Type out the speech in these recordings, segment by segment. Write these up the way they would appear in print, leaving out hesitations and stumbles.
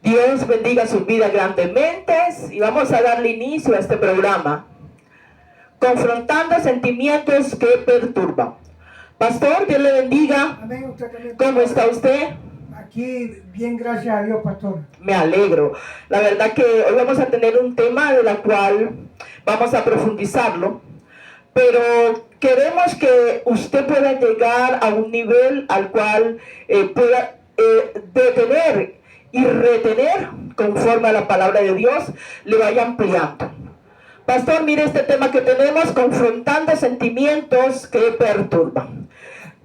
Dios bendiga sus vidas grandemente y vamos a darle inicio a este programa, confrontando sentimientos que perturban. Pastor, Dios le bendiga. Amén, usted también. ¿Cómo está usted? Aquí, bien, gracias a Dios, pastor. Me alegro. La verdad que hoy vamos a tener un tema de la cual vamos a profundizarlo, pero queremos que usted pueda llegar a un nivel al cual pueda detener y retener conforme a la palabra de Dios le vaya ampliando. Pastor, mire este tema que tenemos, confrontando sentimientos que perturban.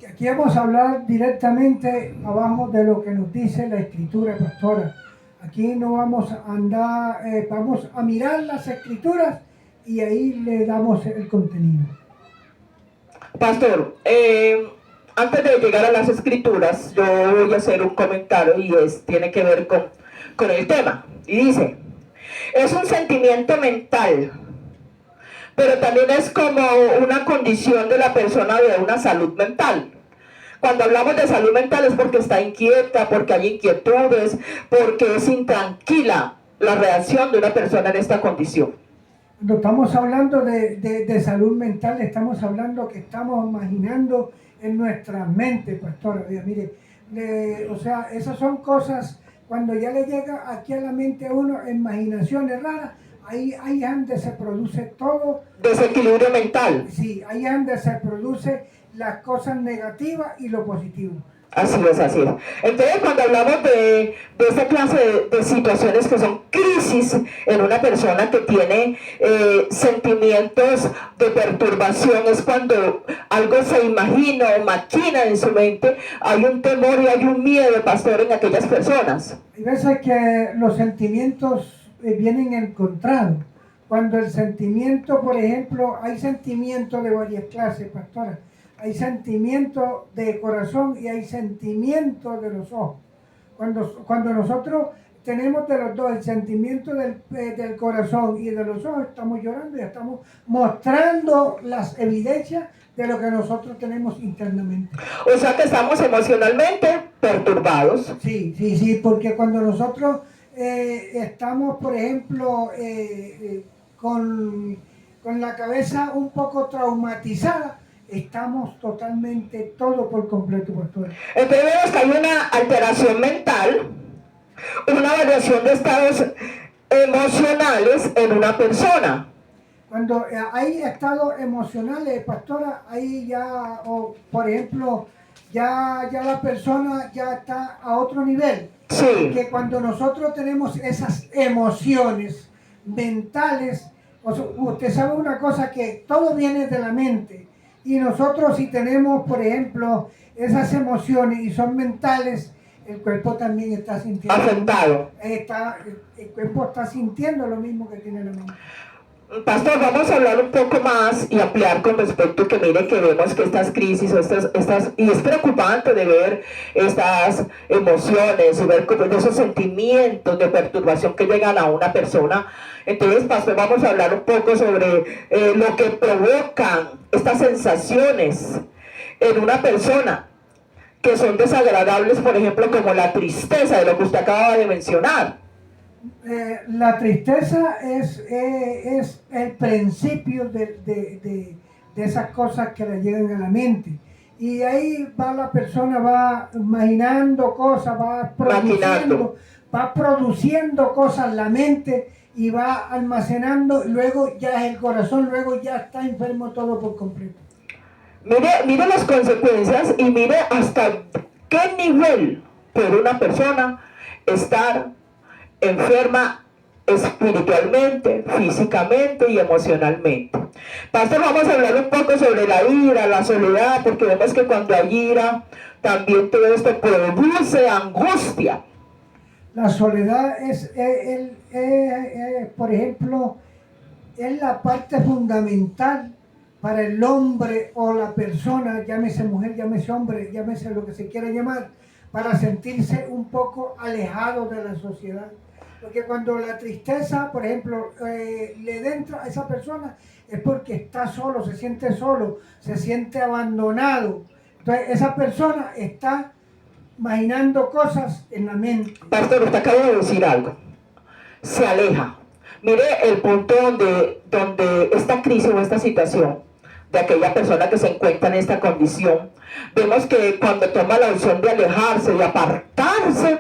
Aquí vamos a hablar directamente abajo de lo que nos dice la Escritura, pastora. Aquí no vamos a andar, vamos a mirar las Escrituras y ahí le damos el contenido. Pastor, antes de llegar a las Escrituras, yo voy a hacer un comentario y tiene que ver con el tema. Y dice, es un sentimiento mental, pero también es como una condición de la persona de una salud mental. Cuando hablamos de salud mental es porque está inquieta, porque hay inquietudes, porque es intranquila la reacción de una persona en esta condición. Cuando estamos hablando de salud mental, estamos hablando que estamos imaginando en nuestra mente, pastora. Mire, o sea, esas son cosas, cuando ya le llega aquí a la mente a uno imaginaciones raras, ahí es donde se produce todo. Desequilibrio mental. Sí, ahí es donde se produce las cosas negativas y lo positivo. Así es, así es. Entonces, cuando hablamos de esta clase de situaciones que son crisis en una persona que tiene sentimientos de perturbación, es cuando algo se imagina o maquina en su mente, hay un temor y hay un miedo, pastor, en aquellas personas. Hay veces que los sentimientos vienen encontrados. Cuando el sentimiento, por ejemplo, hay sentimientos de varias clases, pastora. Hay sentimiento de corazón y hay sentimiento de los ojos. Cuando nosotros tenemos de los dos, el sentimiento del corazón y de los ojos, estamos llorando y estamos mostrando las evidencias de lo que nosotros tenemos internamente. O sea que estamos emocionalmente perturbados. Sí, porque cuando nosotros estamos, por ejemplo, con la cabeza un poco traumatizada, estamos totalmente, todo por completo, pastor. Entonces vemos que hay una alteración mental, una variación de estados emocionales en una persona. Cuando hay estados emocionales, pastora, ahí ya, por ejemplo, ya la persona ya está a otro nivel. Sí. Que cuando nosotros tenemos esas emociones mentales, usted sabe una cosa, que todo viene de la mente. Y nosotros, si tenemos, por ejemplo, esas emociones y son mentales, el cuerpo también está sintiendo. Afectado. El cuerpo está sintiendo lo mismo que tiene la mente. Pastor, vamos a hablar un poco más y ampliar con respecto que mire que vemos que estas crisis o y es preocupante de ver estas emociones y ver como esos sentimientos de perturbación que llegan a una persona. Entonces, pastor, vamos a hablar un poco sobre lo que provocan estas sensaciones en una persona que son desagradables, por ejemplo, como la tristeza, de lo que usted acaba de mencionar. La tristeza es el principio de esas cosas que le llegan a la mente. Y ahí va la persona, va imaginando cosas, va produciendo cosas en la mente y va almacenando, luego ya es el corazón, luego ya está enfermo todo por completo. Mire las consecuencias y mire hasta qué nivel puede una persona estar enferma espiritualmente, físicamente y emocionalmente. Pastor, vamos a hablar un poco sobre la ira, la soledad, porque vemos que cuando hay ira, también todo esto produce angustia. La soledad es por ejemplo, es la parte fundamental para el hombre o la persona, llámese mujer, llámese hombre, llámese lo que se quiera llamar, para sentirse un poco alejado de la sociedad. Porque cuando la tristeza, por ejemplo, le entra a esa persona, es porque está solo, se siente abandonado. Entonces esa persona está imaginando cosas en la mente. Pastor, usted acaba de decir algo. Se aleja. Mire el punto donde esta crisis o esta situación de aquella persona que se encuentra en esta condición, vemos que cuando toma la opción de alejarse, de apartarse,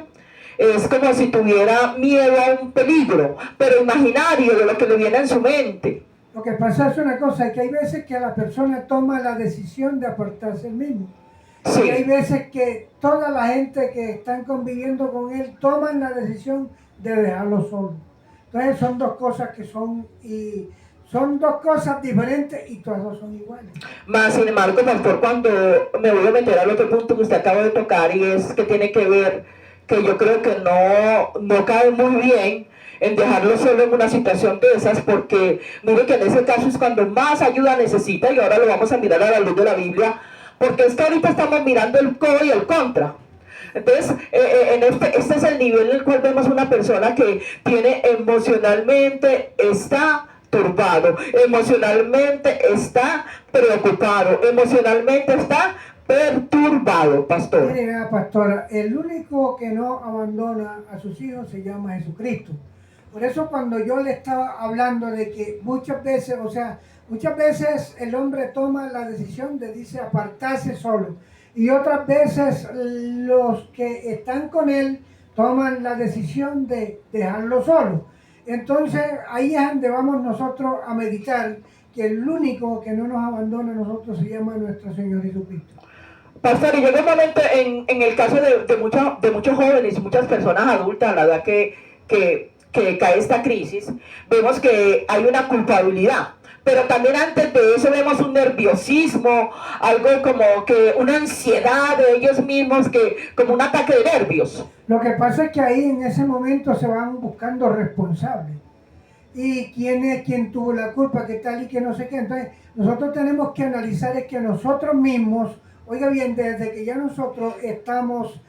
es como si tuviera miedo a un peligro, pero imaginario, de lo que le viene en su mente. Lo que pasa es una cosa, que hay veces que la persona toma la decisión de apartarse él mismo. Sí. Y hay veces que toda la gente que están conviviendo con él toman la decisión de dejarlo solo. Entonces son dos cosas que son dos cosas diferentes y todas dos son iguales. Más sin embargo, pastor, cuando me voy a meter al otro punto que usted acaba de tocar, y es que tiene que ver, que yo creo que no cae muy bien en dejarlo solo en una situación de esas, porque mire que en ese caso es cuando más ayuda necesita, y ahora lo vamos a mirar a la luz de la Biblia, porque es que ahorita estamos mirando el co y el contra. Entonces, este es el nivel en el cual vemos una persona que tiene emocionalmente, está turbado, emocionalmente está preocupado, emocionalmente está perturbado, pastor. Mire, pastora, el único que no abandona a sus hijos se llama Jesucristo. Por eso cuando yo le estaba hablando de que muchas veces el hombre toma la decisión de, dice, apartarse solo. Y otras veces los que están con él toman la decisión de dejarlo solo. Entonces ahí es donde vamos nosotros a meditar que el único que no nos abandona a nosotros se llama nuestro Señor Jesucristo. Pastor, y llega un momento en el caso de muchos jóvenes y muchas personas adultas, la verdad que cae esta crisis, vemos que hay una culpabilidad. Pero también antes de eso vemos un nerviosismo, algo como que una ansiedad de ellos mismos, como un ataque de nervios. Lo que pasa es que ahí en ese momento se van buscando responsables. Y quién tuvo la culpa, qué tal y qué no sé qué. Entonces nosotros tenemos que analizar es que nosotros mismos, oiga bien, desde que ya nosotros estamos,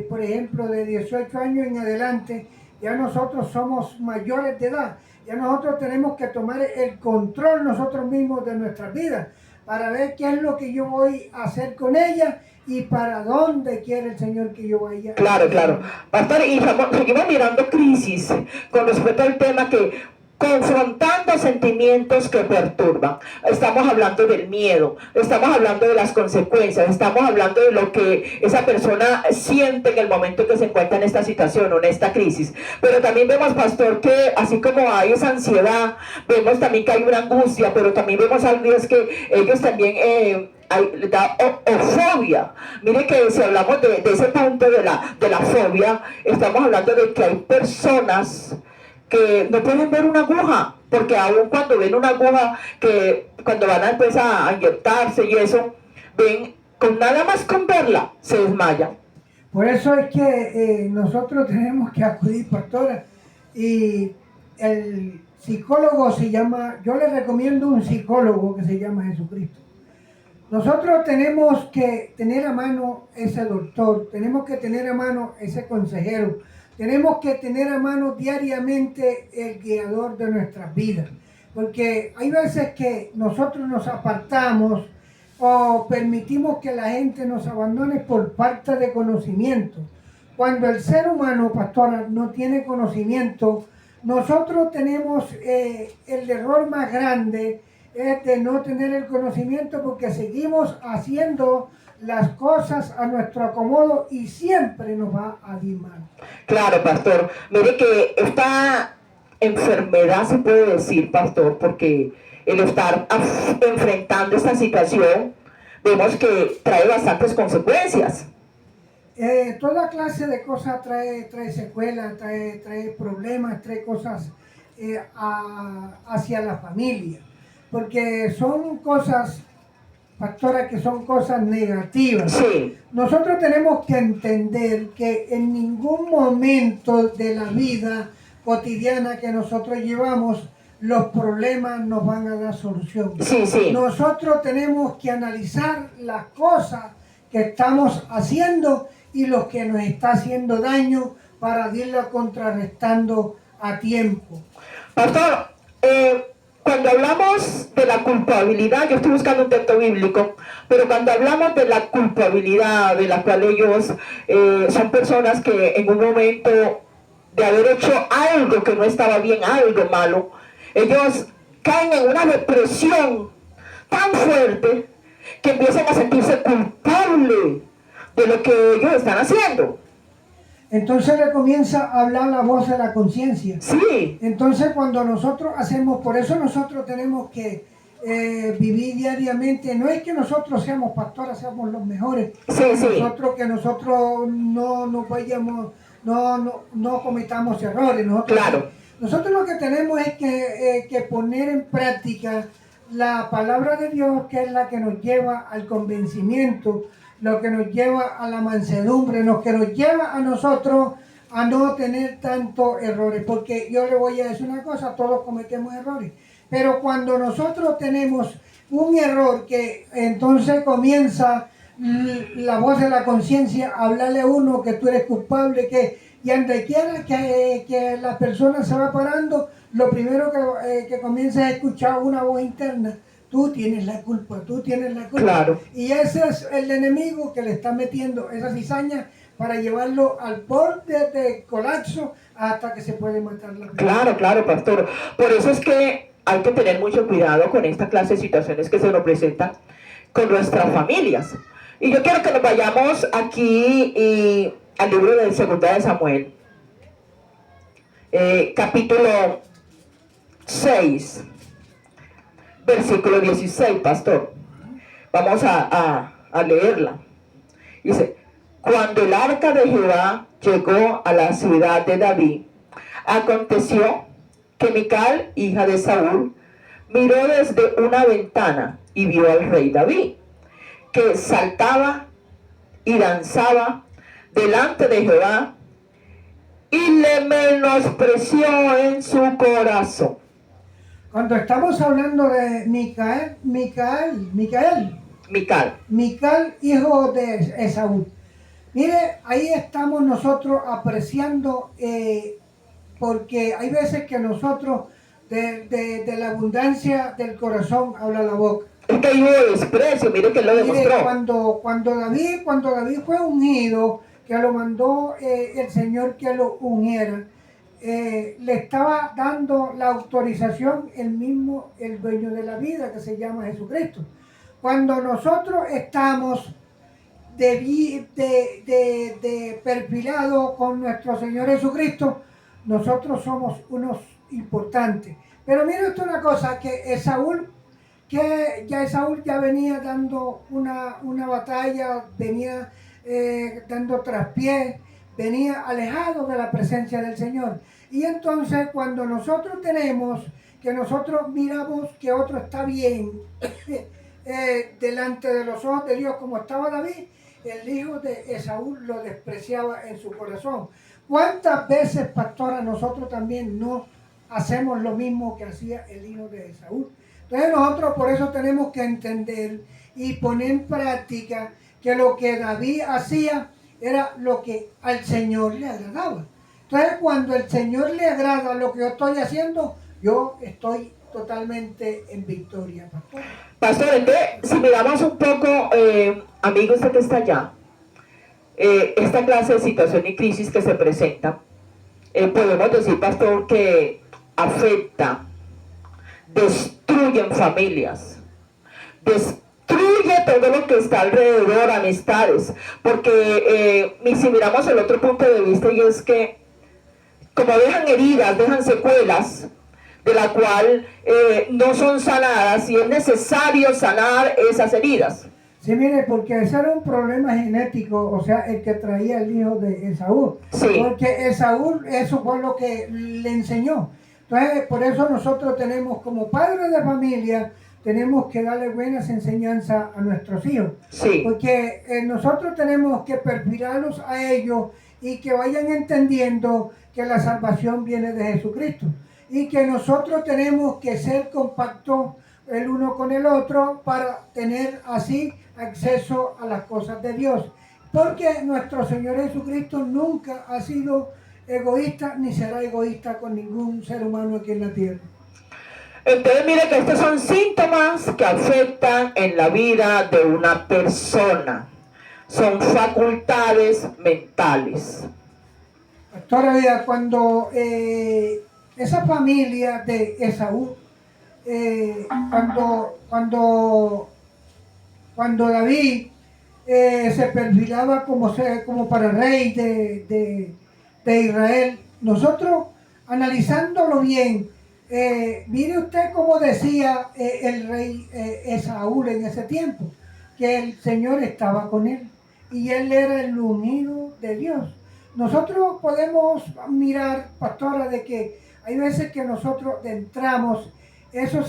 por ejemplo, de 18 años en adelante, ya nosotros somos mayores de edad. Ya nosotros tenemos que tomar el control nosotros mismos de nuestras vidas para ver qué es lo que yo voy a hacer con ella y para dónde quiere el Señor que yo vaya. Claro. Pastor, y seguimos mirando crisis con respecto al tema que confrontando sentimientos que perturban. Estamos hablando del miedo, estamos hablando de las consecuencias, estamos hablando de lo que esa persona siente en el momento que se encuentra en esta situación o en esta crisis. Pero también vemos, pastor, que así como hay esa ansiedad, vemos también que hay una angustia, pero también vemos algo, es que ellos también da fobia. Mire que si hablamos de ese punto de la fobia, estamos hablando de que hay personas que no pueden ver una aguja, porque aún cuando ven una aguja, que cuando van a empezar a inyectarse y eso, ven, con nada más con verla, se desmayan. Por eso es que nosotros tenemos que acudir, pastora, y el psicólogo se llama, yo le recomiendo un psicólogo que se llama Jesucristo. Nosotros tenemos que tener a mano ese doctor, tenemos que tener a mano ese consejero, tenemos que tener a mano diariamente el guiador de nuestras vidas. Porque hay veces que nosotros nos apartamos o permitimos que la gente nos abandone por falta de conocimiento. Cuando el ser humano, pastora, no tiene conocimiento, nosotros tenemos el error más grande es de no tener el conocimiento porque seguimos haciendo las cosas a nuestro acomodo y siempre nos va a ir mal. Claro, pastor. Mire que esta enfermedad se puede decir, pastor, porque el estar enfrentando esta situación, vemos que trae bastantes consecuencias. Toda clase de cosas trae secuelas, trae problemas, trae cosas hacia la familia. Porque son cosas, pastora, que son cosas negativas. Sí. Nosotros tenemos que entender que en ningún momento de la vida cotidiana que nosotros llevamos, los problemas nos van a dar solución. Sí. Nosotros tenemos que analizar las cosas que estamos haciendo y lo que nos está haciendo daño para irlo contrarrestando a tiempo. Pastor, cuando hablamos de la culpabilidad, yo estoy buscando un texto bíblico, pero cuando hablamos de la culpabilidad de la cual ellos son personas que en un momento de haber hecho algo que no estaba bien, algo malo, ellos caen en una depresión tan fuerte que empiezan a sentirse culpables de lo que ellos están haciendo. Entonces le comienza a hablar la voz de la conciencia. Sí, Entonces cuando nosotros hacemos, por eso nosotros tenemos que vivir diariamente, no es que nosotros seamos pastores, seamos los mejores, sí, sí, que nosotros no vayamos, no cometamos errores. claro, Nosotros lo que tenemos es que poner en práctica la palabra de Dios, que es la que nos lleva al convencimiento, lo que nos lleva a la mansedumbre, lo que nos lleva a nosotros a no tener tantos errores. Porque yo le voy a decir una cosa, todos cometemos errores. Pero cuando nosotros tenemos un error que entonces comienza la voz de la conciencia a hablarle a uno que tú eres culpable, y donde quiera que la persona se va parando, lo primero que comienza a escuchar una voz interna. Tú tienes la culpa, tú tienes la culpa. claro. Y ese es el enemigo que le está metiendo esa cizaña para llevarlo al borde de colapso hasta que se puede matar la persona. Claro, claro, pastor. Por eso es que hay que tener mucho cuidado con esta clase de situaciones que se nos presentan con nuestras familias. Y yo quiero que nos vayamos aquí al libro de 2 de Samuel, capítulo 6, versículo 16, pastor. Vamos a leerla. Dice, cuando el arca de Jehová llegó a la ciudad de David, aconteció que Mical, hija de Saúl, miró desde una ventana y vio al rey David, que saltaba y danzaba delante de Jehová, y le menospreció en su corazón. Cuando estamos hablando de Mical, hijo de Esaú. Mire, ahí estamos nosotros apreciando, porque hay veces que nosotros de la abundancia del corazón habla la boca. Es que hubo desprecio, mire que lo demostró. Mire, cuando David fue ungido, que lo mandó el Señor que lo ungiera, le estaba dando la autorización el dueño de la vida, que se llama Jesucristo. Cuando nosotros estamos de perfilado con nuestro Señor Jesucristo, nosotros somos unos importantes. Pero mira esto una cosa, que Esaú ya venía dando una batalla, venía dando traspiés, venía alejado de la presencia del Señor. Y entonces cuando nosotros nosotros miramos que otro está bien delante de los ojos de Dios como estaba David, el hijo de Esaú lo despreciaba en su corazón. ¿Cuántas veces, pastora, nosotros también no hacemos lo mismo que hacía el hijo de Esaú? Entonces nosotros por eso tenemos que entender y poner en práctica que lo que David hacía era lo que al Señor le agradaba. Entonces cuando el Señor le agrada lo que yo estoy haciendo, yo estoy totalmente en victoria, pastor. Pastor, entonces, si miramos un poco, amigo, usted que está allá, esta clase de situación y crisis que se presenta, podemos decir, pastor, que afecta, destruyen familias, destruye todo lo que está alrededor, amistades, porque si miramos el otro punto de vista, y es que como dejan heridas, dejan secuelas, de la cual no son sanadas, y es necesario sanar esas heridas. Sí, mire, porque ese era un problema genético, o sea, el que traía el hijo de Esaú. Sí. Porque Esaú, eso fue lo que le enseñó. Entonces, por eso nosotros tenemos, como padres de familia, tenemos que darle buenas enseñanzas a nuestros hijos. Sí. Porque nosotros tenemos que perfilarlos a ellos y que vayan entendiendo que la salvación viene de Jesucristo. Y que nosotros tenemos que ser compactos el uno con el otro para tener así acceso a las cosas de Dios. Porque nuestro Señor Jesucristo nunca ha sido egoísta ni será egoísta con ningún ser humano aquí en la tierra. Entonces mire que estos son síntomas que afectan en la vida de una persona. Son facultades mentales. Pastora, vea, cuando esa familia de Esaú, cuando David se perfilaba como para rey de Israel, nosotros analizándolo bien, mire usted cómo decía el rey Esaú en ese tiempo, que el Señor estaba con él y él era el ungido de Dios. Nosotros podemos mirar, pastora, de que hay veces que nosotros entramos, eso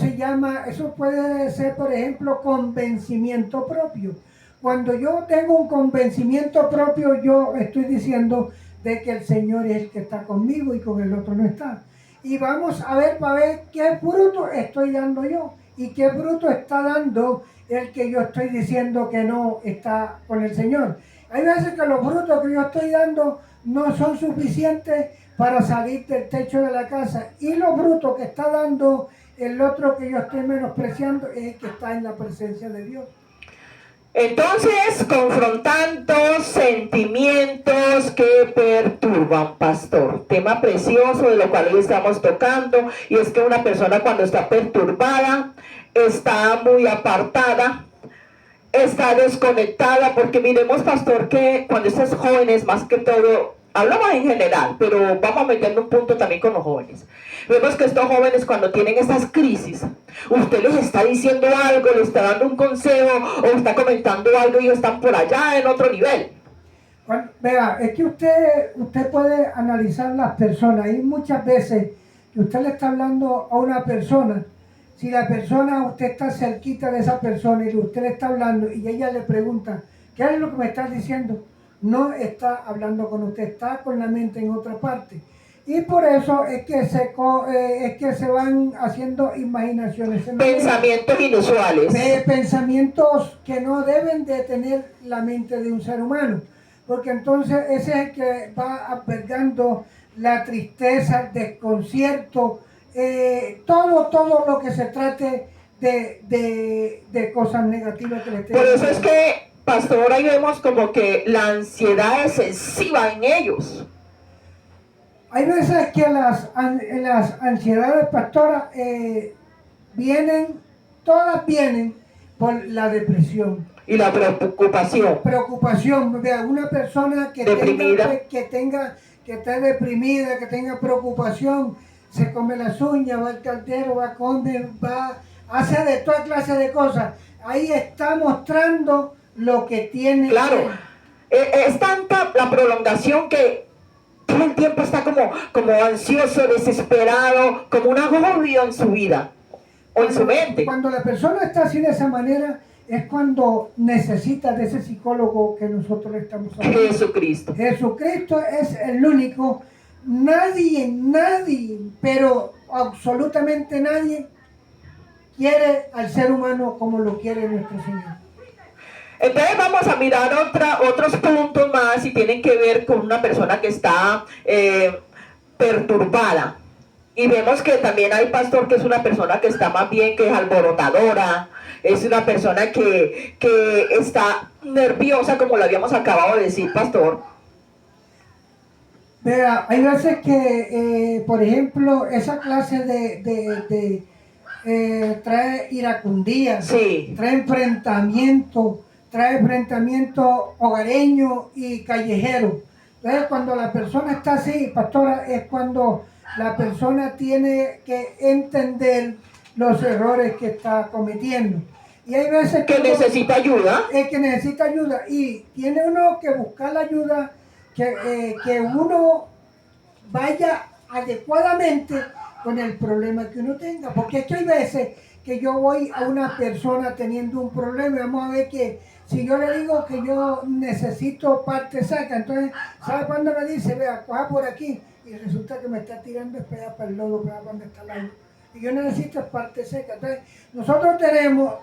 puede ser, por ejemplo, convencimiento propio. Cuando yo tengo un convencimiento propio, yo estoy diciendo de que el Señor es el que está conmigo y con el otro no está. Y vamos a ver para ver qué fruto estoy dando yo y qué fruto está dando el que yo estoy diciendo que no está con el Señor. Hay veces que los frutos que yo estoy dando no son suficientes para salir del techo de la casa, y los frutos que está dando el otro que yo estoy menospreciando es el que está en la presencia de Dios. Entonces, confrontando sentimientos que perturban, pastor. Tema precioso de lo cual hoy estamos tocando, y es que una persona cuando está perturbada, está muy apartada, está desconectada, porque miremos, pastor, que cuando estos jóvenes, más que todo, hablamos en general, pero vamos metiendo un punto también con los jóvenes. Vemos que estos jóvenes, cuando tienen estas crisis, usted les está diciendo algo, les está dando un consejo o está comentando algo y ellos están por allá en otro nivel. Bueno, vea, es que usted puede analizar las personas. Hay muchas veces que usted le está hablando a una persona. Si la persona, usted está cerquita de esa persona y usted le está hablando y ella le pregunta, ¿qué es lo que me estás diciendo? No está hablando con usted, está con la mente en otra parte. Y por eso es que se van haciendo imaginaciones. Pensamientos inusuales. Pensamientos que no deben de tener la mente de un ser humano. Porque entonces ese es el que va albergando la tristeza, el desconcierto, todo lo que se trate de cosas negativas que le estén. Por eso es que, pastor, ahí vemos como que la ansiedad excesiva en ellos. Hay veces que las ansiedades, pastora, todas vienen por la depresión. Y la preocupación. Preocupación, vea, una persona que esté deprimida, que tenga preocupación, se come las uñas, va al caldero, hace de toda clase de cosas. Ahí está mostrando lo que tiene. Claro, es tanta la prolongación que todo el tiempo está como ansioso, desesperado, como un agobio en su vida o en su mente. Cuando la persona está así de esa manera, es cuando necesita de ese psicólogo que nosotros estamos hablando. Jesucristo. Jesucristo es el único. Nadie, pero absolutamente nadie quiere al ser humano como lo quiere nuestro Señor. Entonces vamos a mirar otros puntos más y tienen que ver con una persona que está perturbada. Y vemos que también hay, pastor, que es una persona que está más bien, que es alborotadora, es una persona que está nerviosa, como lo habíamos acabado de decir, pastor. Vea, hay veces que, por ejemplo, esa clase trae iracundía, Sí. trae enfrentamiento hogareño y callejero. Entonces, cuando la persona está así, pastora, es cuando la persona tiene que entender los errores que está cometiendo. Y hay veces que necesita ayuda. Que necesita ayuda y tiene uno que buscar la ayuda, que uno vaya adecuadamente con el problema que uno tenga. Porque es que hay veces que yo voy a una persona teniendo un problema y vamos a ver que si yo le digo que yo necesito parte seca, entonces, ¿sabe cuándo me dice? Vea, coja por aquí. Y resulta que me está tirando espera para el lodo, para donde está el agua. Y yo necesito parte seca. Entonces, nosotros tenemos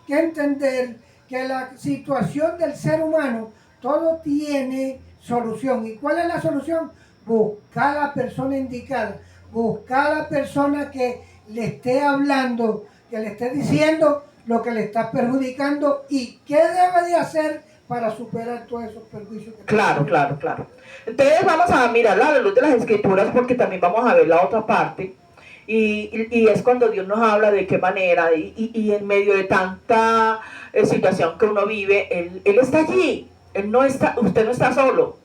que entender que la situación del ser humano, todo tiene solución. ¿Y cuál es la solución? Buscar a la persona indicada, buscar a la persona que le esté hablando, que le esté diciendo lo que le está perjudicando y qué debe de hacer para superar todos esos perjuicios que Claro, claro, claro. Entonces vamos a mirar a la luz de las escrituras porque también vamos a ver la otra parte. Y es cuando Dios nos habla de qué manera y en medio de tanta situación que uno vive, él está allí. Él no está, usted no está solo.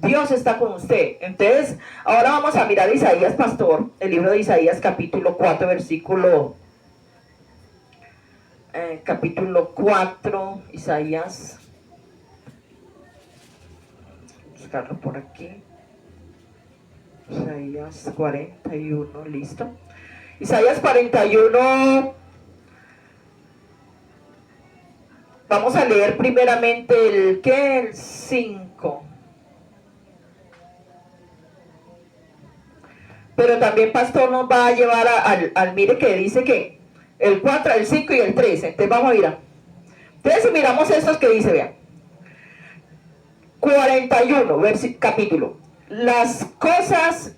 Dios está con usted. Entonces, ahora vamos a mirar Isaías, pastor, el libro de Isaías capítulo 4, capítulo 4, Isaías, buscarlo por aquí, Isaías 41, listo. Isaías 41, vamos a leer primeramente el 5. Pero también pastor nos va a llevar al mire que dice que el 4, el 5 y el 3. Entonces vamos a mirar. Entonces si miramos estos que dice, vean. 41, capítulo. Las cosas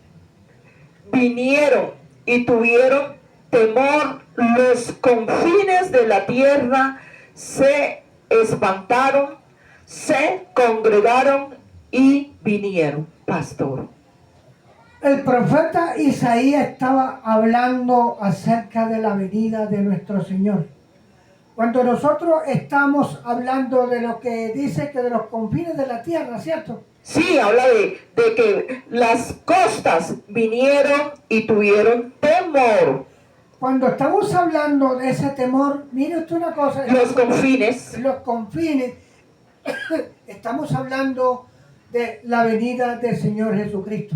vinieron y tuvieron temor, los confines de la tierra se espantaron, se congregaron y vinieron, pastor. El profeta Isaías estaba hablando acerca de la venida de nuestro Señor. Cuando nosotros estamos hablando de lo que dice que de los confines de la tierra, ¿cierto? Sí, habla de que las costas vinieron y tuvieron temor. Cuando estamos hablando de ese temor, mire usted una cosa. Los confines. Los confines, estamos hablando de la venida del Señor Jesucristo.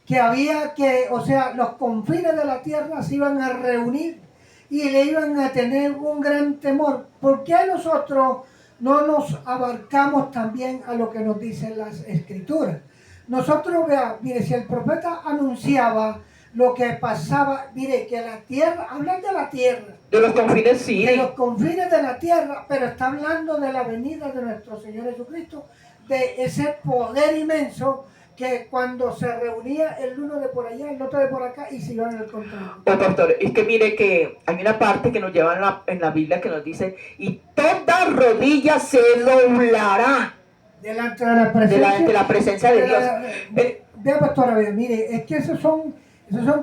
Que había que, o sea, los confines de la tierra se iban a reunir y le iban a tener un gran temor. ¿Por qué nosotros no nos abarcamos también a lo que nos dicen las escrituras? Nosotros, vea, mire, si el profeta anunciaba lo que pasaba, mire, que la tierra, hablan de la tierra. De los confines, sí. De los confines de la tierra, pero está hablando de la venida de nuestro Señor Jesucristo, de ese poder inmenso que cuando se reunía el uno de por allá, el otro de por acá y se iban al contrario. Oh, pastor, es que mire que hay una parte que nos lleva en la Biblia que nos dice, y toda rodilla se doblará delante de la presencia de Dios. Vea, pastora, vea, mire, es que esas son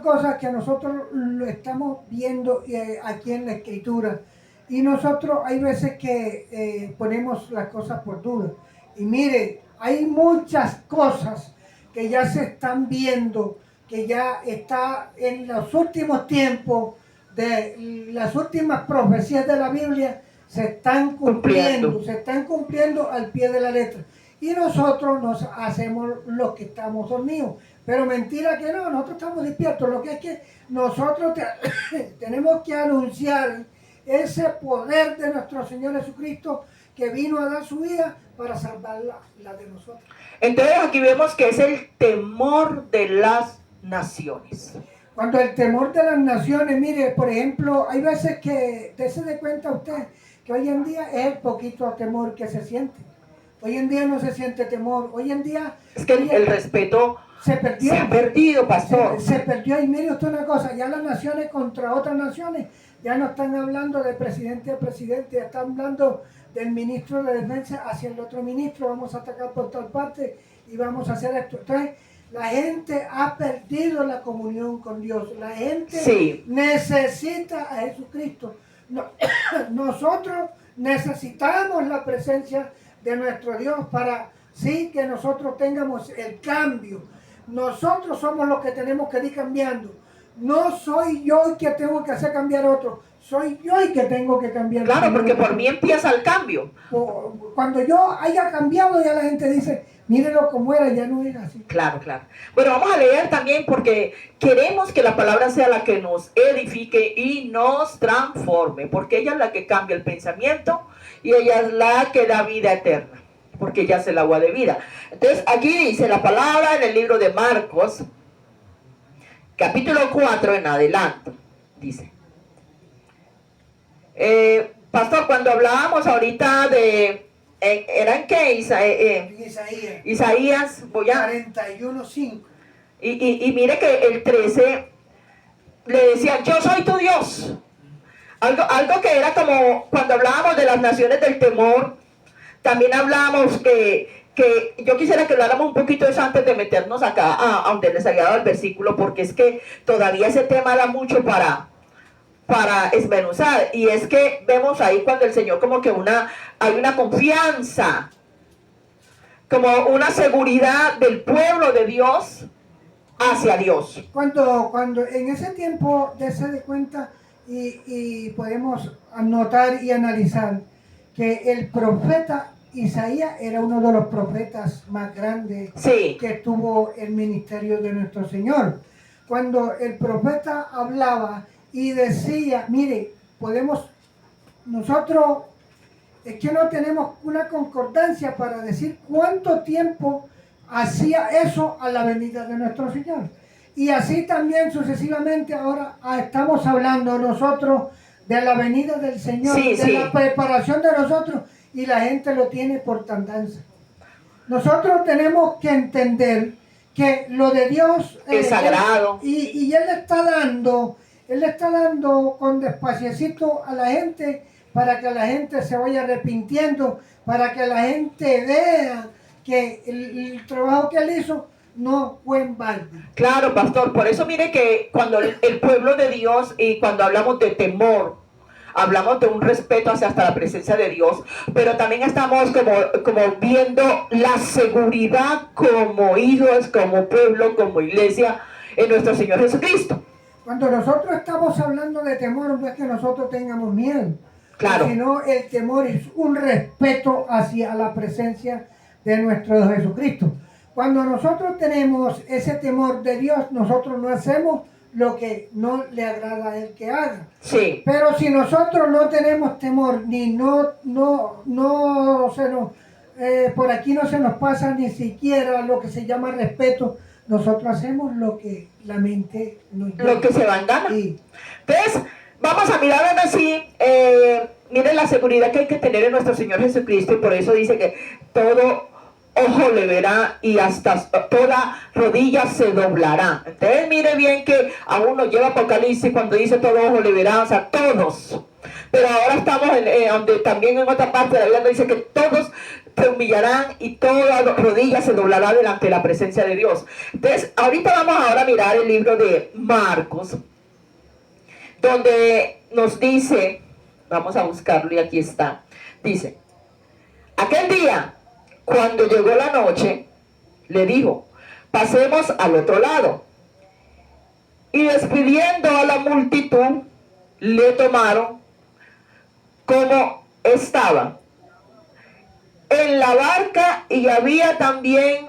cosas que nosotros lo estamos viendo aquí en la escritura. Y nosotros hay veces que ponemos las cosas por duda. Y mire, hay muchas cosas que ya se están viendo, que ya está en los últimos tiempos, de las últimas profecías de la Biblia, se están cumpliendo al pie de la letra. Y nosotros nos hacemos los que estamos dormidos. Pero mentira que no, nosotros estamos despiertos. Lo que es que nosotros tenemos que anunciar ese poder de nuestro Señor Jesucristo que vino a dar su vida para salvar la de nosotros. Entonces aquí vemos que es el temor de las naciones. Cuando el temor de las naciones, mire, por ejemplo, hay veces que, dése de cuenta usted, que hoy en día es el poquito temor que se siente. Hoy en día no se siente temor. Hoy en día... Es que el respeto se ha perdido, pastor. Se perdió. Y mire usted una cosa, ya las naciones contra otras naciones, ya no están hablando de presidente a presidente, ya están hablando del ministro de defensa hacia el otro ministro, vamos a atacar por tal parte y vamos a hacer esto. Entonces, la gente ha perdido la comunión con Dios. La gente necesita a Jesucristo. Nosotros necesitamos la presencia de nuestro Dios para que nosotros tengamos el cambio. Nosotros somos los que tenemos que ir cambiando. No soy yo el que tengo que hacer cambiar a otro. Soy yo el que tengo que cambiar. Claro, porque por mí empieza el cambio. Cuando yo haya cambiado, ya la gente dice, mírelo como era, ya no era así. Claro, claro. Bueno, vamos a leer también porque queremos que la palabra sea la que nos edifique y nos transforme, porque ella es la que cambia el pensamiento y ella es la que da vida eterna, porque ella es el agua de vida. Entonces, aquí dice la palabra en el libro de Marcos, capítulo 4 en adelante, dice. Pastor, cuando hablábamos ahorita de... ¿era en qué? Isaías, voy a... 41:5. Y mire que el 13 le decían, yo soy tu Dios. Algo que era como cuando hablábamos de las naciones del temor, también hablábamos que yo quisiera que habláramos un poquito de eso antes de meternos acá a donde les había dado el versículo, porque es que todavía ese tema da mucho para esmenuzar. Y es que vemos ahí cuando el Señor como que hay una confianza, como una seguridad del pueblo de Dios hacia Dios. Cuando en ese tiempo se de cuenta y podemos anotar y analizar que el profeta Isaías era uno de los profetas más grandes sí, que tuvo el ministerio de nuestro Señor. Cuando el profeta hablaba y decía, mire, nosotros es que no tenemos una concordancia para decir cuánto tiempo hacía eso a la venida de nuestro Señor. Y así también sucesivamente ahora estamos hablando nosotros de la venida del Señor, sí, de la preparación de nosotros, y la gente lo tiene por tardanza. Nosotros tenemos que entender que lo de Dios es sagrado. Y Él le está dando con despaciecito a la gente para que la gente se vaya arrepintiendo, para que la gente vea que el trabajo que Él hizo no fue en balde. Claro, pastor, por eso mire que cuando el pueblo de Dios y cuando hablamos de temor, hablamos de un respeto hasta la presencia de Dios, pero también estamos como viendo la seguridad como hijos, como pueblo, como iglesia en nuestro Señor Jesucristo. Cuando nosotros estamos hablando de temor, no es que nosotros tengamos miedo, claro, sino el temor es un respeto hacia la presencia de nuestro Jesucristo. Cuando nosotros tenemos ese temor de Dios, nosotros no hacemos lo que no le agrada a Él que haga. Sí. Pero si nosotros no tenemos temor, ni por aquí no se nos pasa ni siquiera lo que se llama respeto, nosotros hacemos lo que la mente nos llama. Lo que se va en gana. Sí. Entonces, vamos a mirar ahora sí, miren la seguridad que hay que tener en nuestro Señor Jesucristo, y por eso dice que todo ojo le verá y hasta toda rodilla se doblará. Entonces mire bien que aún nos lleva Apocalipsis cuando dice todo ojo le verá, o sea, todos. Pero ahora estamos donde también en otra parte de la Biblia dice que todos se humillarán y toda rodilla se doblará delante de la presencia de Dios. Entonces, ahorita vamos ahora a mirar el libro de Marcos, donde nos dice, vamos a buscarlo y aquí está, dice, aquel día, cuando llegó la noche, le dijo, pasemos al otro lado. Y despidiendo a la multitud, le tomaron como estaba en la barca, y había también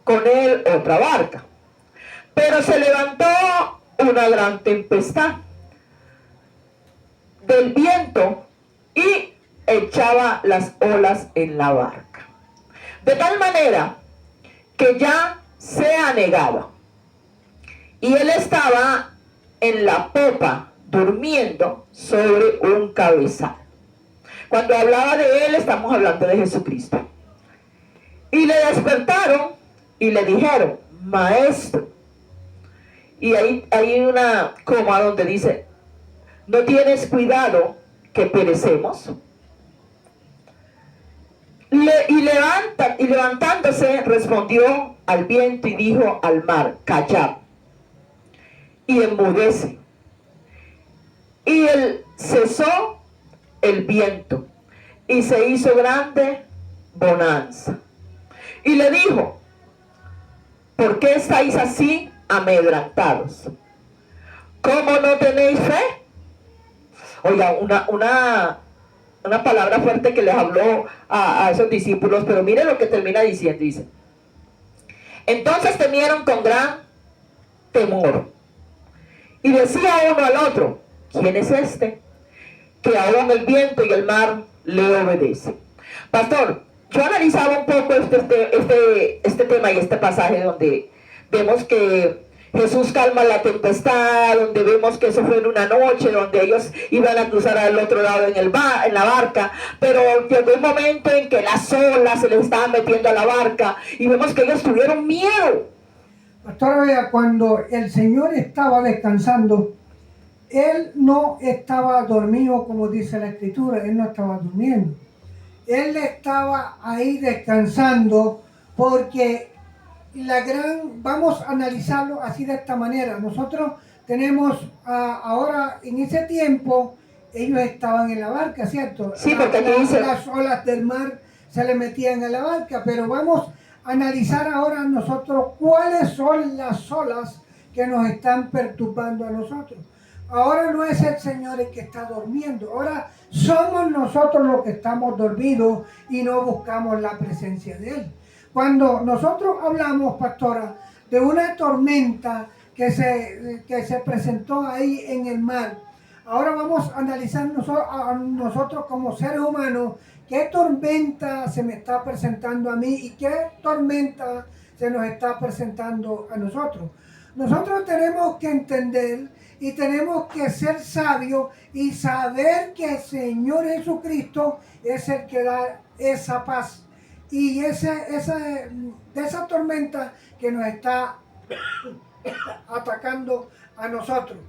con él otra barca. Pero se levantó una gran tempestad del viento y echaba las olas en la barca, de tal manera que ya se anegaba, y él estaba en la popa durmiendo sobre un cabezal. Cuando hablaba de él, estamos hablando de Jesucristo. Y le despertaron y le dijeron, maestro. Y ahí hay una coma donde dice, ¿no tienes cuidado que perecemos? Y levantándose, respondió al viento y dijo al mar, callad, y enmudece. Y él cesó el viento, y se hizo grande bonanza. Y le dijo, ¿por qué estáis así amedrentados? ¿Cómo no tenéis fe? Oiga, una palabra fuerte que les habló a esos discípulos, pero mire lo que termina diciendo, dice, entonces temieron con gran temor, y decía uno al otro, ¿quién es este que aún el viento y el mar le obedecen? Pastor, yo analizaba un poco este tema y este pasaje donde vemos que Jesús calma la tempestad, donde vemos que eso fue en una noche, donde ellos iban a cruzar al otro lado en la barca, pero llegó un momento en que las olas se les estaban metiendo a la barca y vemos que ellos tuvieron miedo. Pastora, vea, cuando el Señor estaba descansando, Él no estaba dormido como dice la Escritura, Él no estaba durmiendo. Él estaba ahí descansando porque vamos a analizarlo así de esta manera. Nosotros tenemos ahora, en ese tiempo, ellos estaban en la barca, ¿cierto? Sí, porque aquí dice... Las olas del mar se le metían a la barca, pero vamos a analizar ahora nosotros cuáles son las olas que nos están perturbando a nosotros. Ahora no es el Señor el que está durmiendo, ahora somos nosotros los que estamos dormidos y no buscamos la presencia de Él. Cuando nosotros hablamos, pastora, de una tormenta que se presentó ahí en el mar, ahora vamos a analizar nosotros como seres humanos, qué tormenta se me está presentando a mí y qué tormenta se nos está presentando a nosotros. Nosotros tenemos que entender y tenemos que ser sabios y saber que el Señor Jesucristo es el que da esa paz y de esa tormenta que nos está atacando a nosotros.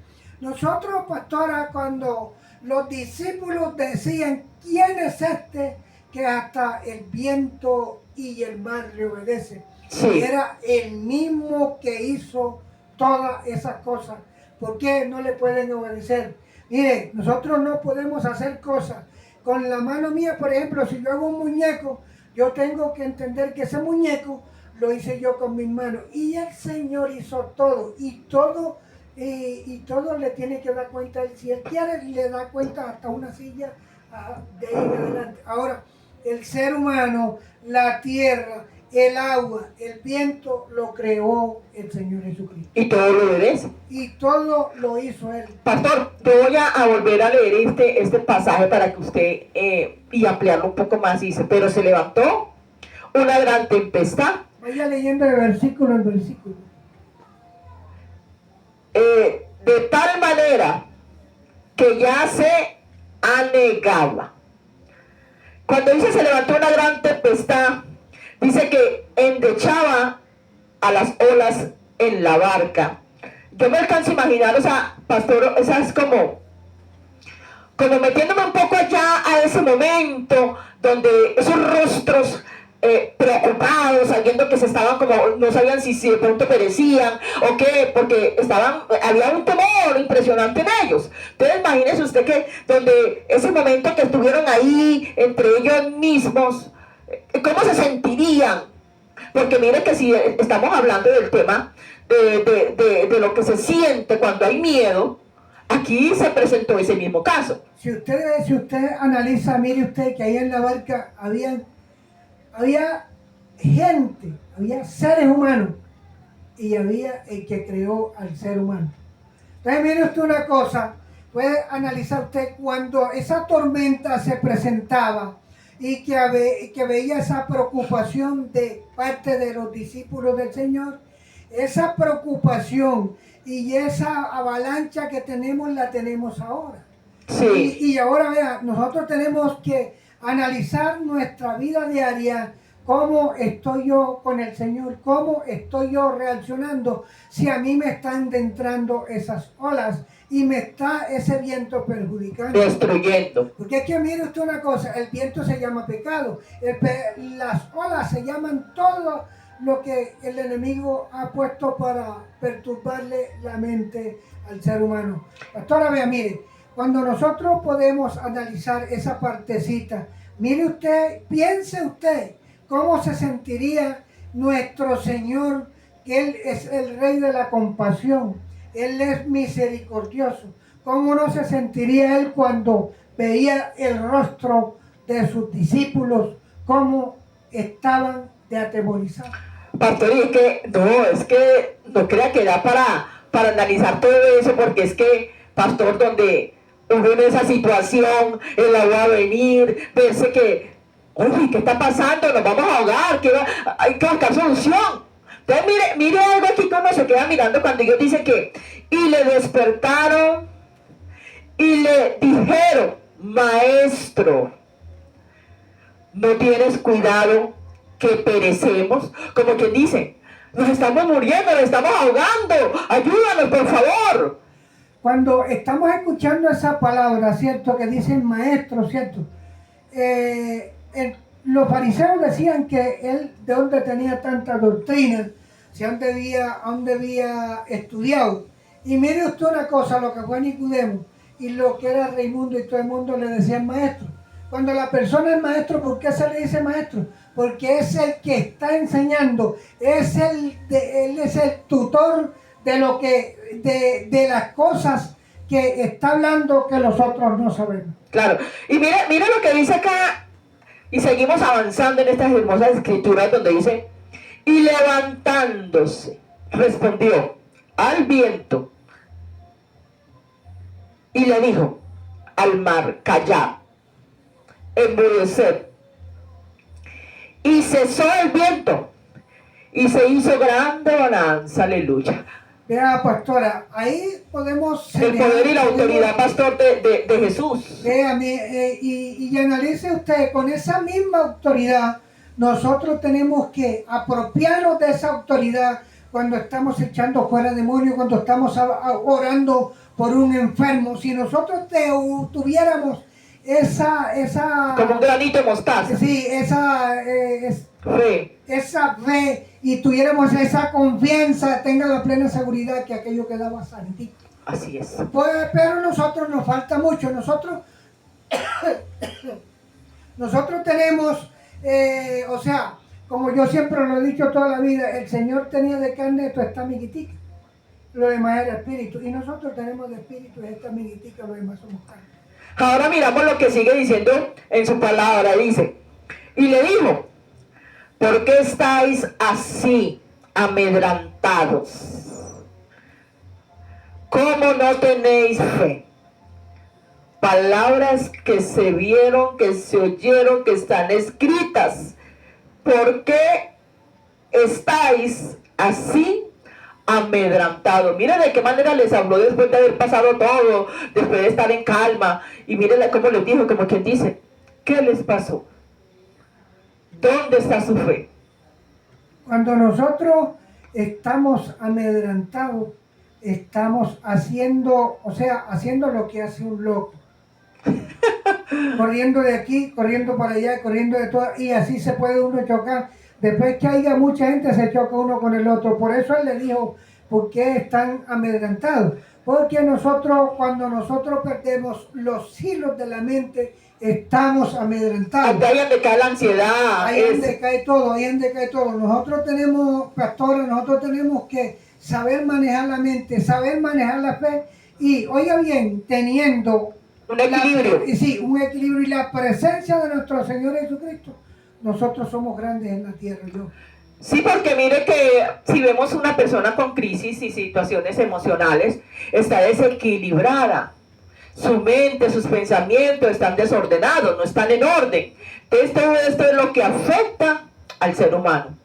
Nosotros, pastora, cuando los discípulos decían, ¿quién es este que hasta el viento y el mar le obedecen? Sí. Era el mismo que hizo todas esas cosas. ¿Por qué no le pueden obedecer? Mire, nosotros no podemos hacer cosas. Con la mano mía, por ejemplo, si yo hago un muñeco, yo tengo que entender que ese muñeco lo hice yo con mis manos. Y el Señor hizo todo. Y todo le tiene que dar cuenta. Si Él quiere, le da cuenta hasta una silla de ahí en adelante. Ahora, el ser humano, la tierra, el agua, el viento, lo creó el Señor Jesucristo. Y todo lo obedece. Y todo lo hizo Él. Pastor, te voy a volver a leer este pasaje para que usted, y ampliarlo un poco más, dice, pero se levantó una gran tempestad. Vaya leyendo de versículo en versículo. De tal manera que ya se anegaba. Cuando dice se levantó una gran tempestad, dice que endechaba a las olas en la barca. Yo me alcanzo a imaginar, o sea, pastor, esa es como metiéndome un poco allá a ese momento donde esos rostros preocupados, sabiendo que se estaban como, no sabían si de pronto perecían o qué, porque había un temor impresionante en ellos. Entonces imagínese usted que donde ese momento que estuvieron ahí entre ellos mismos, ¿cómo se sentirían? Porque mire que si estamos hablando del tema de lo que se siente cuando hay miedo, aquí se presentó ese mismo caso. Si usted analiza, mire usted que ahí en la barca había gente, había seres humanos y había el que creó al ser humano. Entonces mire usted una cosa, puede analizar usted cuando esa tormenta se presentaba y que veía esa preocupación de parte de los discípulos del Señor, esa preocupación y esa avalancha que tenemos la tenemos ahora. Sí. Y ahora vea, nosotros tenemos que analizar nuestra vida diaria, cómo estoy yo con el Señor, cómo estoy yo reaccionando si a mí me están entrando esas olas y me está ese viento perjudicando. Destruyendo. Porque es que mire usted una cosa, el viento se llama pecado, las olas se llaman todo lo que el enemigo ha puesto para perturbarle la mente al ser humano. Pastora, vea, mire, cuando nosotros podemos analizar esa partecita, mire usted, piense usted cómo se sentiría nuestro Señor, que Él es el Rey de la compasión, Él es misericordioso. ¿Cómo no se sentiría Él cuando veía el rostro de sus discípulos, cómo estaban de atemorizados? Pastor, y es que no crea que da para analizar todo eso, porque es que, pastor, donde uno en esa situación, el agua va a venir, verse que, oye, ¿qué está pasando? Nos vamos a ahogar, hay que buscar solución. Entonces mire algo aquí que uno se queda mirando cuando ellos dicen que, y le despertaron y le dijeron, maestro, ¿no tienes cuidado que perecemos? Como quien dice, Nos estamos muriendo, nos estamos ahogando. Ayúdanos, por favor. Cuando estamos escuchando esa palabra, ¿cierto? Que dicen maestro, ¿cierto? Los fariseos decían que él de dónde tenía tanta doctrina, si aún había estudiado. Y mire usted una cosa, lo que fue Nicodemo y lo que era Raimundo y todo el mundo le decían maestro. Cuando la persona es maestro, ¿por qué se le dice maestro? Porque es el que está enseñando, él es el tutor de lo que, de las cosas que está hablando que los otros no sabemos. Claro. Y mira lo que dice acá. Y seguimos avanzando en estas hermosas escrituras donde dice, y levantándose, respondió al viento y le dijo al mar, callad, enmudeced. Y cesó el viento y se hizo grande bonanza, aleluya. Vea, pastora, ahí podemos... El poder y la autoridad, pastor, de Jesús. Véame, y analice usted, con esa misma autoridad, nosotros tenemos que apropiarnos de esa autoridad cuando estamos echando fuera demonios, cuando estamos orando por un enfermo. Si nosotros tuviéramos esa... Como un granito de mostaza. Sí, esa fe y tuviéramos esa confianza, tenga la plena seguridad que aquello quedaba santito. Así es. Pues, pero nosotros nos falta mucho. Nosotros tenemos, o sea, como yo siempre lo he dicho toda la vida, el Señor tenía de carne, esto está miguitica, lo demás era espíritu. Y nosotros tenemos de espíritu, esta miguitica, lo demás somos carne. Ahora miramos lo que sigue diciendo en su palabra. Dice, y le dijo, ¿por qué estáis así amedrantados? ¿Cómo no tenéis fe? Palabras que se vieron, que se oyeron, que están escritas. ¿Por qué estáis así amedrantados? Mira de qué manera les habló después de haber pasado todo, después de estar en calma. Y miren cómo les dijo, como quien dice, ¿qué les pasó? ¿Dónde está su fe? Cuando nosotros estamos amedrantados, estamos haciendo, o sea, haciendo lo que hace un loco. Corriendo de aquí, corriendo para allá, corriendo de todo, y así se puede uno chocar. Después que haya mucha gente, se choca uno con el otro. Por eso él le dijo, ¿por qué están amedrentados? Porque cuando nosotros perdemos los hilos de la mente, estamos amedrentados. Ahí es donde cae la ansiedad. Ahí es donde cae todo, ahí es donde cae todo. Nosotros tenemos, pastores, nosotros tenemos que saber manejar la mente, saber manejar la fe y, oiga bien, teniendo un equilibrio. Sí, un equilibrio y la presencia de nuestro Señor Jesucristo. Nosotros somos grandes en la tierra. Sí, porque mire que si vemos una persona con crisis y situaciones emocionales, está desequilibrada. Su mente, sus pensamientos están desordenados, no están en orden. Entonces, esto es lo que afecta al ser humano.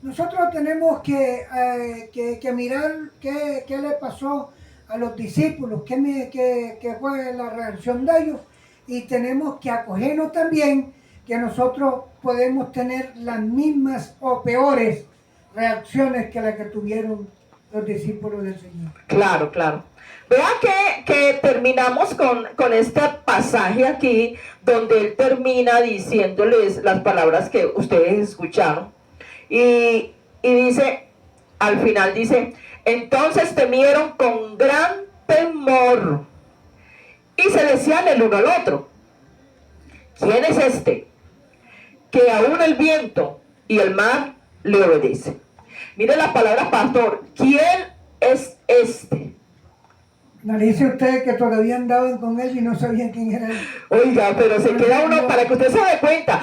Nosotros tenemos que mirar qué le pasó a los discípulos, qué fue la reacción de ellos, y tenemos que acogernos también que nosotros podemos tener las mismas o peores reacciones que las que tuvieron los discípulos del Señor. Claro, claro. Vea que terminamos con este pasaje aquí, donde él termina diciéndoles las palabras que ustedes escucharon. Y dice, al final dice, entonces temieron con gran temor y se decían el uno al otro, ¿quién es este? Que aún el viento y el mar le obedecen. Mire la palabra, pastor, ¿quién es este? Dice usted que todavía andaban con él y no sabían quién era él. Oiga, pero se queda uno para que usted se dé cuenta.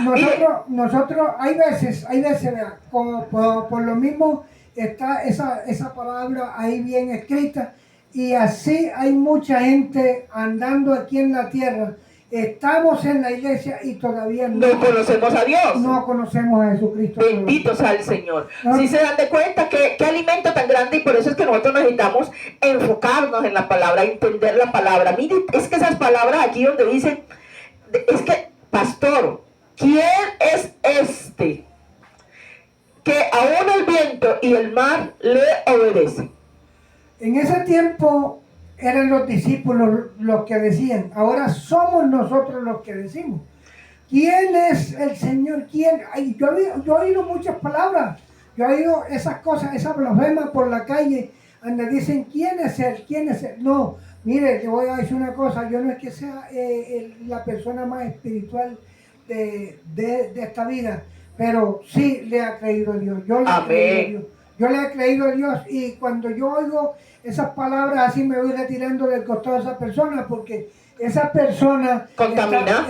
Nosotros hay veces, vea, por lo mismo está esa palabra ahí bien escrita, y así hay mucha gente andando aquí en la tierra. Estamos en la iglesia y todavía no conocemos a Dios. No conocemos a Jesucristo. Bendito sea el Señor. ¿No? Si se dan de cuenta qué alimento tan grande, y por eso es que nosotros necesitamos enfocarnos en la palabra, entender la palabra. Mire, es que esas palabras aquí donde dicen, es que, pastor, ¿quién es este? Que aún el viento y el mar le obedece. En ese tiempo eran los discípulos los que decían, ahora somos nosotros los que decimos. ¿Quién es el Señor? ¿Quién? Ay, yo he oído muchas palabras, yo he oído esas cosas, esas blasfemas por la calle, donde dicen, ¿quién es Él? ¿Quién es Él? No, mire, le voy a decir una cosa, yo no es que sea la persona más espiritual de esta vida, pero sí le ha creído a Dios, yo le he creído a Dios. Yo le he creído a Dios y cuando yo oigo esas palabras así me voy retirando del costado de esa persona porque esa persona contamina.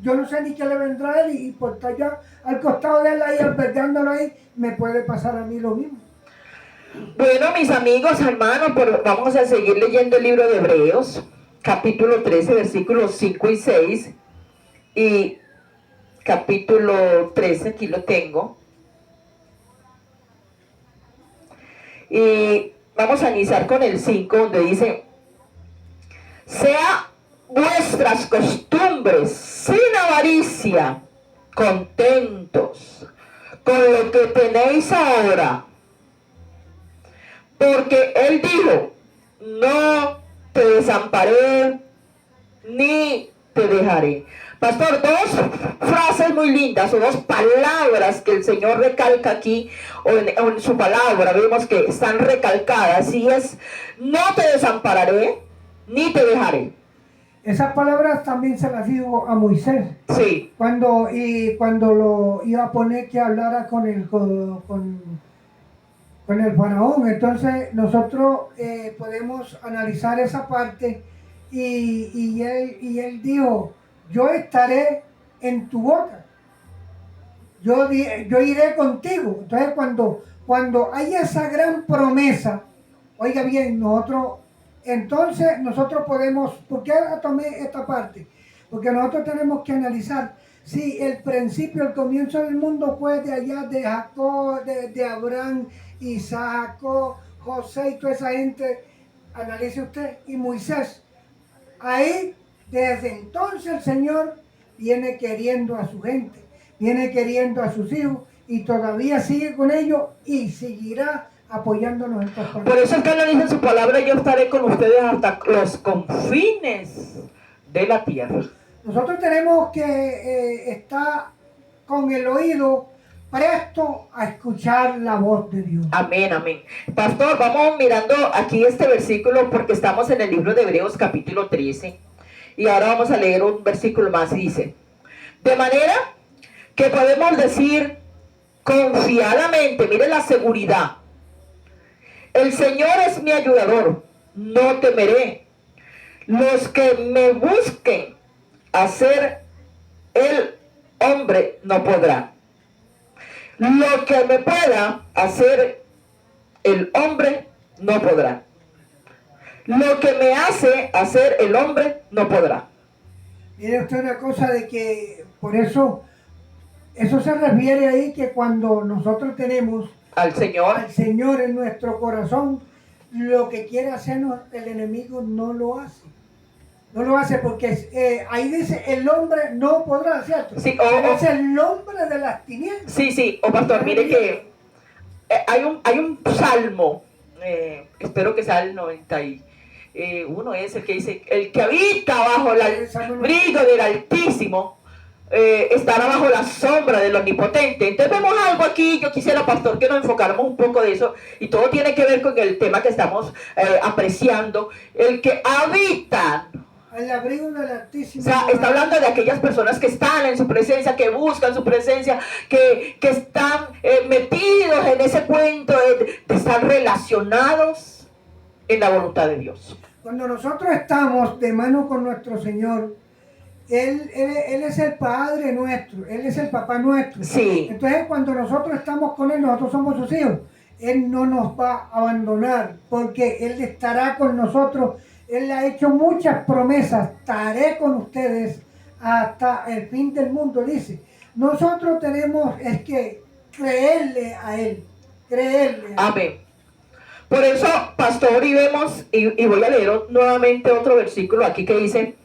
Yo no sé ni qué le vendrá a él y por estar yo al costado de él ahí, albergándolo ahí, me puede pasar a mí lo mismo. Bueno, mis amigos, hermanos, vamos a seguir leyendo el libro de Hebreos, capítulo 13, versículos 5 y 6, y capítulo 13, aquí lo tengo. Y vamos a iniciar con el 5, donde dice, sea vuestras costumbres sin avaricia, contentos con lo que tenéis ahora. Porque Él dijo, no te desamparé ni te dejaré. Pastor, dos frases muy lindas o dos palabras que el Señor recalca aquí o en su palabra, vemos que están recalcadas y es, no te desampararé ni te dejaré. Esas palabras también se las dijo a Moisés. Sí. Cuando lo iba a poner que hablara con el faraón. Entonces nosotros podemos analizar esa parte y él dijo, yo estaré en tu boca, yo iré contigo. Entonces cuando hay esa gran promesa, oiga bien, nosotros podemos, ¿por qué tomé esta parte? Porque nosotros tenemos que analizar si el principio, el comienzo del mundo fue de allá de Jacob, de Abraham, Isaac, José y toda esa gente, analice usted, y Moisés. Ahí, desde entonces el Señor viene queriendo a su gente, viene queriendo a sus hijos y todavía sigue con ellos y seguirá apoyándonos en estas partes. Por eso es que Él dice en su palabra, yo estaré con ustedes hasta los confines de la tierra. Nosotros tenemos que estar con el oído presto a escuchar la voz de Dios. Amén, amén. Pastor, vamos mirando aquí este versículo porque estamos en el libro de Hebreos capítulo 13 y ahora vamos a leer un versículo más y dice, de manera que podemos decir confiadamente, mire la seguridad, el Señor es mi ayudador, no temeré. Los que me busquen hacer el hombre no podrá. Lo que me pueda hacer el hombre no podrá. Lo que me hace hacer el hombre no podrá. Mire usted una cosa de que por eso se refiere ahí que cuando nosotros tenemos al Señor en nuestro corazón, lo que quiere hacernos el enemigo no lo hace. No lo hace porque ahí dice el hombre no podrá, ¿cierto? Sí, es el hombre de las tinieblas. Sí, pastor, mire que hay un salmo, espero que sea el 91, es el que dice, el que habita bajo el abrigo del Altísimo, estará bajo la sombra del Omnipotente. Entonces vemos algo aquí, yo quisiera, pastor, que nos enfocáramos un poco de eso, y todo tiene que ver con el tema que estamos apreciando, el que habita al abrigo del Altísimo. O sea, está hablando de aquellas personas que están en su presencia, que buscan su presencia, que están metidos en ese cuento de estar relacionados en la voluntad de Dios. Cuando nosotros estamos de mano con nuestro Señor, Él es el Padre nuestro, Él es el Papá nuestro. Sí. Entonces cuando nosotros estamos con Él, nosotros somos sus hijos. Él no nos va a abandonar porque Él estará con nosotros. Él ha hecho muchas promesas, estaré con ustedes hasta el fin del mundo, dice. Nosotros tenemos es que creerle a Él, creerle a Él. Amén. Por eso, pastor, y vemos, y voy a leer nuevamente otro versículo aquí que dice,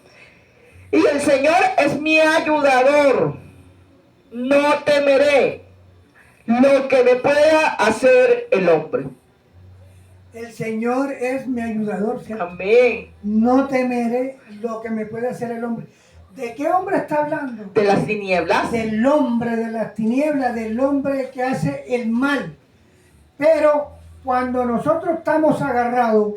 y el Señor es mi ayudador, no temeré. lo que me pueda hacer el hombre. El Señor es mi ayudador, ¿cierto? Amén. No temeré lo que me puede hacer el hombre. ¿De qué hombre está hablando? De las tinieblas. Del hombre de las tinieblas, del hombre que hace el mal. Pero cuando nosotros estamos agarrados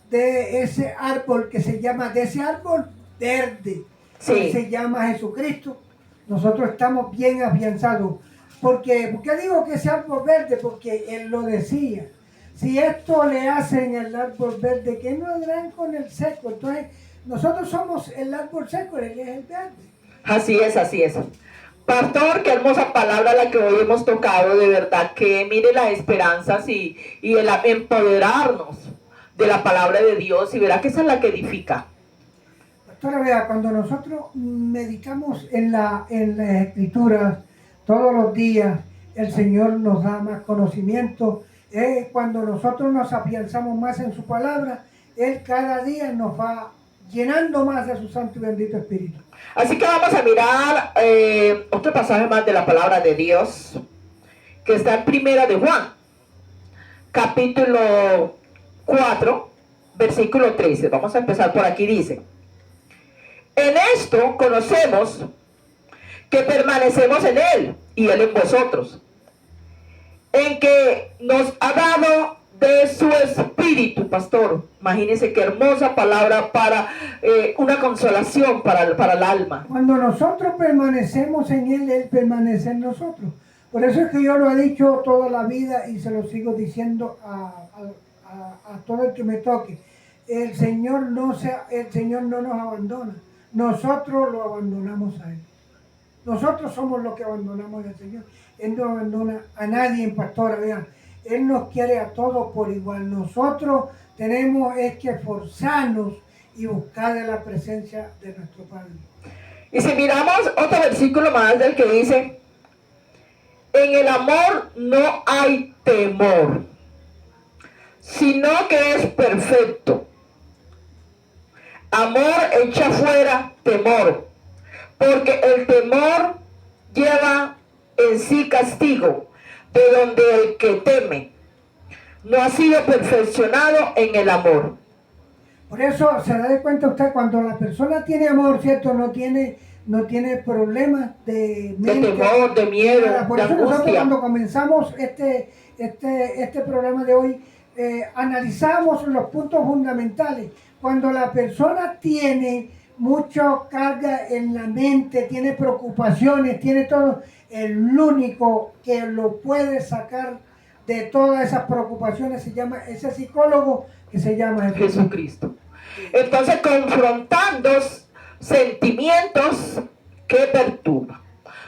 de ese árbol que se llama, de ese árbol verde, Sí. que se llama Jesucristo, nosotros estamos bien afianzados. ¿Por qué digo que ese árbol verde? Porque Él lo decía. Si esto le hacen el árbol verde, ¿qué no harán con el seco? Entonces, nosotros somos el árbol seco, Él es el verde. Así es, así es. Pastor, qué hermosa palabra la que hoy hemos tocado, de verdad que mire las esperanzas y el empoderarnos de la palabra de Dios, y verá que esa es la que edifica. Pastora, vea, cuando nosotros meditamos en las escrituras todos los días, el Señor nos da más conocimiento. Cuando nosotros nos afianzamos más en su palabra, Él cada día nos va llenando más de su santo y bendito Espíritu. Así que vamos a mirar otro pasaje más de la palabra de Dios, que está en Primera de Juan, capítulo 4, versículo 13. Vamos a empezar por aquí, dice: en esto conocemos que permanecemos en Él y Él en vosotros, en que nos ha dado de su espíritu, pastor. Imagínense qué hermosa palabra para una consolación para el alma. Cuando nosotros permanecemos en Él, Él permanece en nosotros. Por eso es que yo lo he dicho toda la vida y se lo sigo diciendo a todo el que me toque. El Señor no nos abandona. Nosotros lo abandonamos a Él. Nosotros somos los que abandonamos al Señor. Él no abandona a nadie, pastora, vean. Él nos quiere a todos por igual. Nosotros tenemos que esforzarnos y buscar de la presencia de nuestro Padre. Y si miramos otro versículo más del que dice: en el amor no hay temor, sino que es perfecto. Amor echa fuera temor, porque el temor lleva en sí castigo, de donde el que teme no ha sido perfeccionado en el amor. Por eso se da cuenta usted, cuando la persona tiene amor, ¿cierto? No tiene problemas de temor, de miedo, por de eso nosotros, angustia. cuando comenzamos este programa de hoy, analizamos los puntos fundamentales. Cuando la persona tiene mucha carga en la mente, tiene preocupaciones, tiene todo, el único que lo puede sacar de todas esas preocupaciones se llama ese psicólogo que se llama Jesucristo. Entonces, confrontando sentimientos que perturban.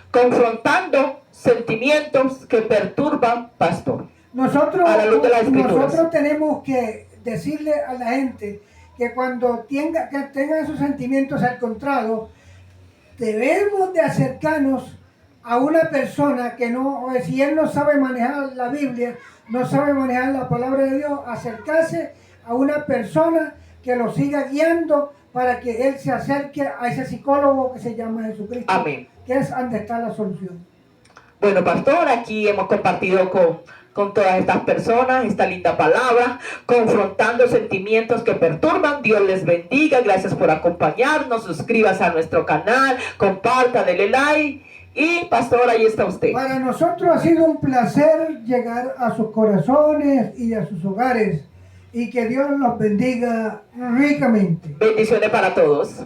Confrontando sentimientos que perturban, pastor. Nosotros, a la luz de las escrituras. Nosotros tenemos que decirle a la gente que cuando tenga esos sentimientos encontrados, debemos de acercarnos a una persona que no, si él no sabe manejar la Biblia, no sabe manejar la palabra de Dios, acercarse a una persona que lo siga guiando para que él se acerque a ese psicólogo que se llama Jesucristo. Amén. Que es donde está la solución. Bueno, pastor, aquí hemos compartido con todas estas personas esta linda palabra, confrontando sentimientos que perturban. Dios les bendiga, gracias por acompañarnos, suscríbase a nuestro canal, comparta, dele like. Y pastor, ahí está usted. Para nosotros ha sido un placer llegar a sus corazones y a sus hogares, y que Dios los bendiga ricamente. Bendiciones para todos.